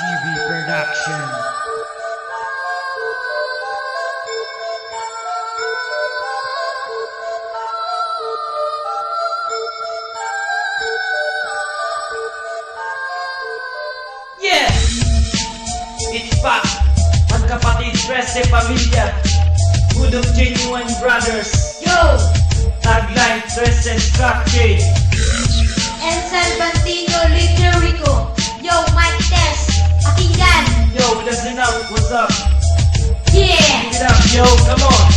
TV production. Yeah! It's back! Magkapatid, stress de pamilya. Good of genuine brothers. Yo! Tagline, stress and structure. And Salvantino Literico. Yo, Mike Tess. Pakinggan. Yo, listen up, what's up? Yeah! Keep it up, yo, come on!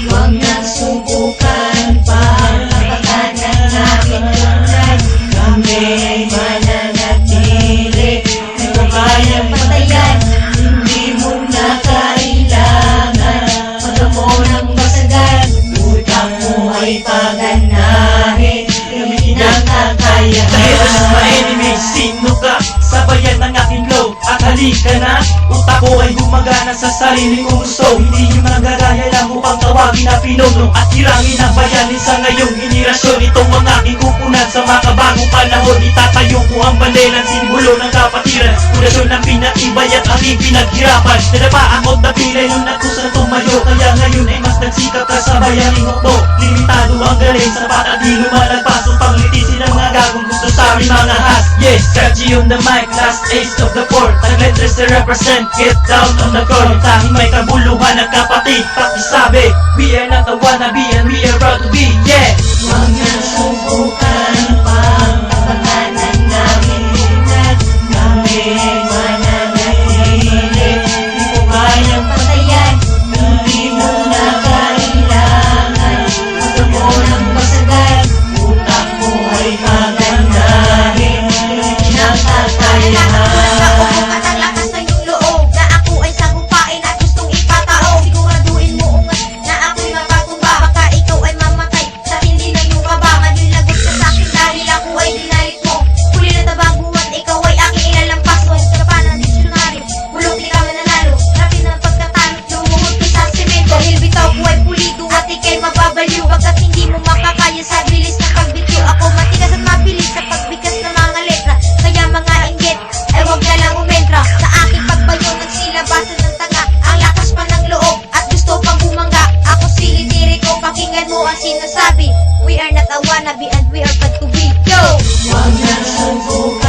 Huwag nang subukan pa ang kapakanan namin tunay. Kami ay mananatili. Di ko kayang patayan. Hindi mo na kailangan magamo ng basagan. Utang mo ay paganahin. Gamitin ang kakayahan. Dahil sa mga enemy, sino ka? Sabayan ng aking low at halika na. Utak ko ay gumagana sa sarili kong gusto. Hindi nyo nagagaya lang upang tawagin na pinuno at hirangin ang bayanin sa ngayong henerasyon. Itong mga aking kupunan sa makabagong panahon. Itatayo ko ang bandelang simbolo ng kapatiran. Pundasyon ng pinatibay at aking pinaghirapan. Nadapa ako na pilay nung nagkusang tumayo. Kaya ngayon ay mas nagsikap ka sa bayaning hukbo. Limitado ang galing sapat at di lumalagpas upang litisin ang mga gagong gusto sa aming mga has. Yes, Kaji on the mic, last ace of the fourth. Tag-letters to represent, get down on the court. Yung tanging may kabuluhan ng kapatid, pakisabi, we are not a wannabe and we are proud to be, yeah! Huwag nang subukan pa ang kapakanan namin tunay. Kami ay mananatili. Di ko kayang patayan. Hindi mo na kailangan magamo ng basagan. Utak mo ay paganahin. Gamitin ang kakayahan. At ang lakas ng iyong loob na ako ay sagupain at gustong ipatao. Siguraduhin mo ungat na ako'y mapatumba. Baka ikaw ay mamatay sa hindi ng iyong kaba. Ngayon lagot ka sa'kin dahil ako ay dinalit mo. Huli na tabaguan, ikaw ay aking ilalampas. Huwag ka pa ng disyonaryo, bulong di ka mananalo. Rapin ang pagkatalot, lumuhod ka sa semento. Dahil bitaw ko ay pulido at ikay mababaliw. Pagkat hindi mo makakaya sa bilis ng pagbitiw. Ako matigas at mabilis sa pagbigas ng mga letra. Kaya mga inggit ay huwag ka lang umentra. Sa aking pagbayo nagsilabasan ng tanga. Ang lakas pa ng loob at gusto pang bumangga. Ako si Literico, pakinggan mo ang sinasabi. We are not a wannabe and we are proud to be. Yo! Huwag nang subukan